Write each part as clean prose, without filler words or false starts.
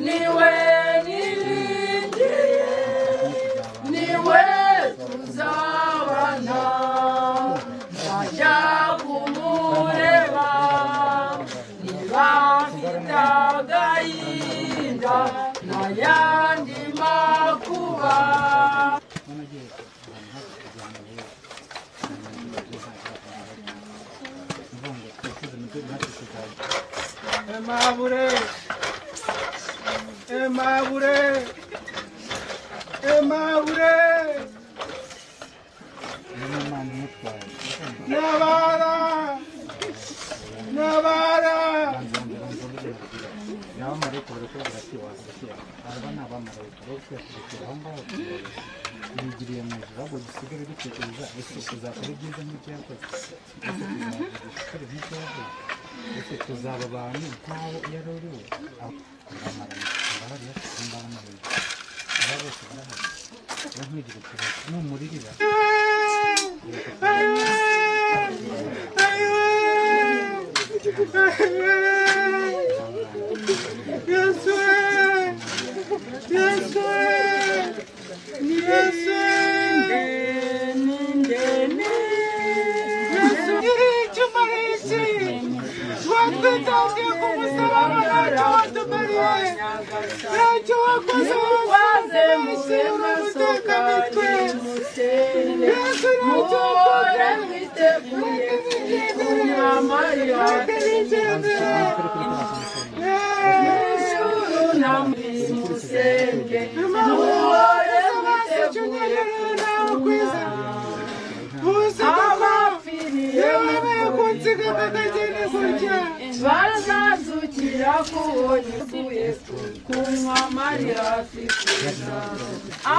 niwe niringiye niwe tuzabana najya kumureba niba mfite agahinda n'ayandi makuba. Emabure, Emabure, Emabure, Navara, Navara. Tuzaba abantu nkaho yaroriwe n'umuririra bazazukira kubona ivuye kunywa amarira afite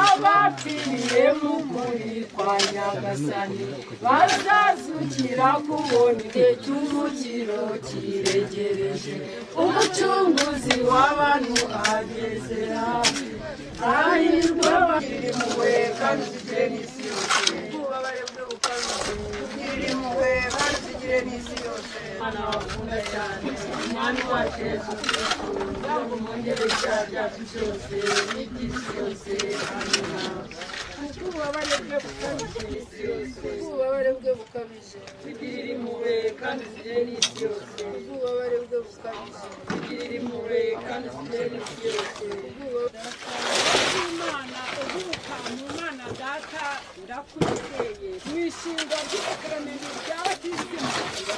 abapfiriye mu kuri kwa Nyagasani bazazukira kubona igihe cy'umukiro kiregereje umucunguzi w'abantu ageze hafi ahirwa bakiri muwe kandi zigire n'isi yose ububabare bwe bukabije zigire muwe kandi zigire n'isi yose Mana wakunda cyane Mwami wacu Yesu Kristo ngo mwongere icyaha cyacu cyose n'iby'isi yose amina ububabare bwe bukabije ububabare bwe bukabije zigirire impuhwe kandi zigire n'isi yose ububabare bwe bukabije zigirire impuhwe kandi zigire n'isi yose Imana uguruka mu Mana data ndakwizeye mwishinga ry'ubukeramende ry'abatisimu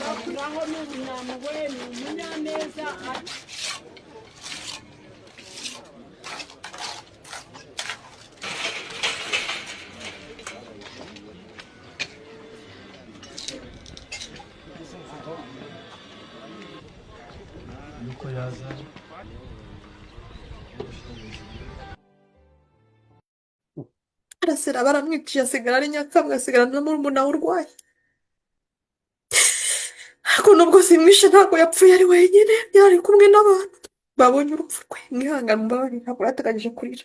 bakuraho n'ubunyamuwe ni umunyaneza nuko yaza arasera baramwiciye asigara ari Nyakamwe asigara na murumuna we urwaye ariko nubwo simwishe ntabwo yapfuye ari wenyine yari kumwe n'abantu babonye urupfu rwe mwihangane mumbabarire ntabwo yateganyije kurira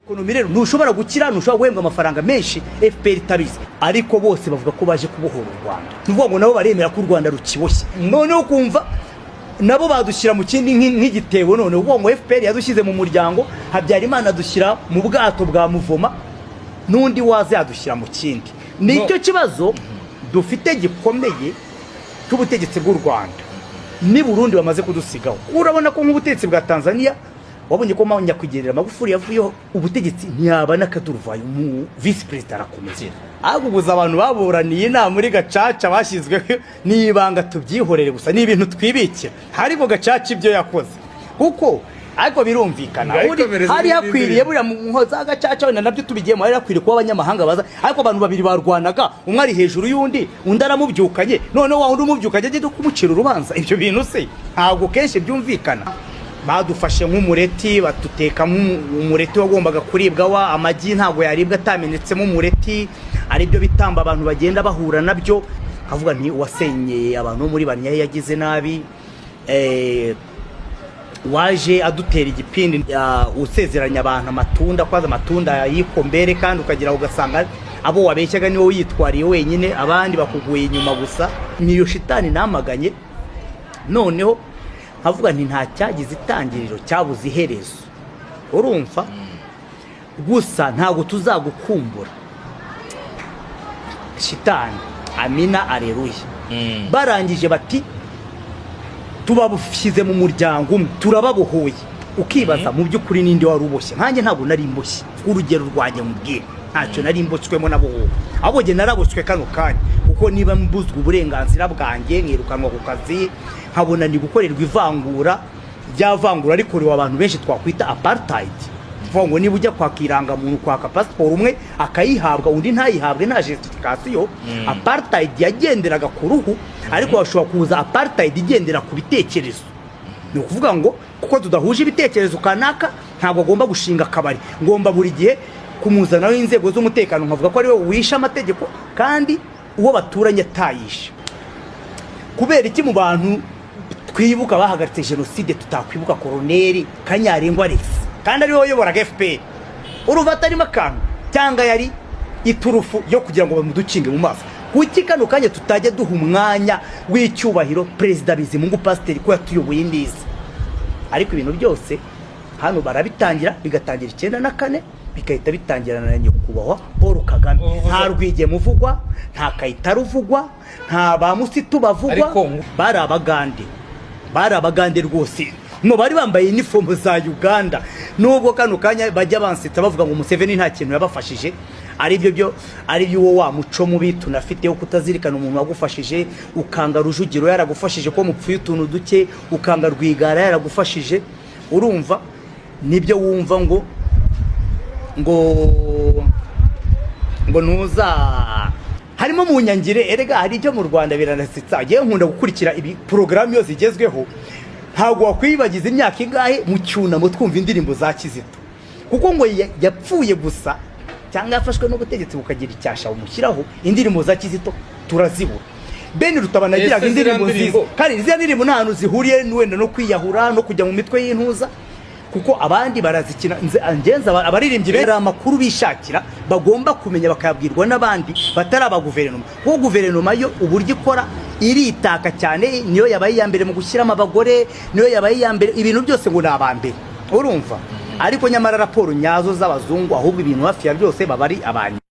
ekonomi rero ntushobora gukira ntushobora guhembwa amafaranga menshi FPR itabizi ariko bose bavuga ko baje kubohora u Rwanda tuvuga ngo nabo baremera ko u Rwanda rukiboshye noneho kumva nabo badushyira mu kindi nk'igitebo none uvuga ngo FPR yadushyize mu muryango Habyarimana adushyira mu bwato bwa Muvoma n'undi waze yadushyira mu kindi nicyo kibazo dufite gikomeye cy'ubutegetsi bw'u Rwanda ni Burundi bamaze kudusigaho urabona ko nk'ubutegetsi bwa Tanzania wabonye ko nyakwigerera Magufuli yavuyeho ubutegetsi ntiyaba n'akaduruvayo mu vice president arakomezera agubuza abantu baburaniye inama muri gacaca bashyizweho n'ibanga tubyihorere gusa ni ibintu twibikira harimo gacaca ibyo yakoze kuko ariko birumvikana hari hakwiriye buriya mu za gacaca wenda nabyo tubigiyemo hari hakwiriye kuba abanyamahanga baza ariko abantu babiri barwanaga umwe ari hejuru y'undi undi aramubyukanye noneho wa undi umubyukanye agiye kumucira urubanza ibyo bintu se ntabwo kenshi byumvikana badufashe nk'umureti batutekamo umureti wagombaga kuribwa amagi ntabwo yaribwa atamenetsemo umureti ari byo bitamba abantu bagenda bahura nabyo kavuga nti wasenyeye abantu muri Banyahe yagize nabi waje adutera igipindi usezeranya abantu amatunda kwaza amatunda yikombere kandi ukagira ugasanga abo wabeshyaga niwo yitwariye wenyine abandi bakuguye inyuma gusa niyo shitani namaganye noneho nkavuga nti nta cyagize itangiriro cyabuze iherezo, urumva gusa ntabwo tuzagukumbura shitani. Amina, aleluya. Barangije bati tubabushyize mu muryango umwe, turababohoye. Ukibaza mu by'ukuri ninde wari uboshye? Nkanjye ntabwo nari imboshye, urugero rwanjye mubwire, ntacyo nari imboshywe nabo. Abo jye naraboshywe kano kanya, kuko niba mbuzwa uburenganzira bwanjye nkirukanwa ku kazi, nkabona ni gukorerwa ivangura, ryavangura rikorewe abantu benshi twakwita apartheid. Vuga ngo niba ujya kwakiranga muntu kwaka passport umwe akayihabwa undi ntayihabwe nta justification. Apartheid yagenderaga ku ruhu, ariko bashobora kuza apartheid igendera ku bitekerezo. Ni ukuvuga ngo kuko tudahuje ibitekerezo kanaka ntabwo agomba gushinga akabari, ngomba buri gihe kumuzanaho inzego z'umutekano nkavuga ko ari we wisha amategeko kandi uwo baturanye atayisha. Kubera iki mu bantu twibuka bahagaritse jenoside tutakwibuka Koloneli Kanyarengwa Alex kandi ari we wayoboraga FPR? Urumva atarimo akantu cyangwa yari iturufu yo kugira ngo bamudukinge mu maso? Kuki kano kanya tutajya duha umwanya w'icyubahiro Perezida Bizimungu Pasiteri ko yatuyoboye neza? Ariko ibintu byose hano barabitangira, bigatangira 94 bikahita bitangirana na nyakubahwa Paul Kagame. Nta Rwige muvugwa, nta Kayitare uvugwa, nta bamusitu bavugwa, bari abagande rwose. No bari bambaye uniform za Uganda, nubwo kano kanya bajya bansita bavuga ngo Museveni nta kintu yabafashije. Ari byo wo wa muco mubi tunafite yo kutazirikana umuntu wagufashije, ukanga Rujugiro yaragufashije ko mupfuye utuntu duke, ukanga Rwigara yaragufashije. Urumva nibyo wumva ngo nuza harimo mu nyangire. Erega hari ibyo mu Rwanda biranasitsa, agiye nkunda gukurikira ibi program yo zigezweho. Ntabwo wakwibagiza imyaka ingahe mu cyunamo twumva indirimbo za Kizito, kuko ngo yapfuye gusa cyangwa yafashwe no gutegetse bukagira icyasha umushyiraho. Indirimbo za Kizito turazibura. Ben Rutabana agiraga indirimbo nziza, kandi izi ndirimbo nta hantu zihuriye n'wenda no kwiyahura no kujya mu mitwe y'intuza, kuko abandi barazikina. Angenza abaririmbyi bera amakuru bishakira bagomba kumenya bakayabwirwa n'abandi batari aba guverinoma. Kuko guverinoma yo uburyo ikora iritaka cyane, niyo yabaye ya mbere mu gushyiramo abagore, niyo yabaye ya mbere ibintu byose ngo nabambe, urumva. Ariko nyamara raporo nyazo z'abazungu ahubwo ibintu hafi ya byose babari abantu.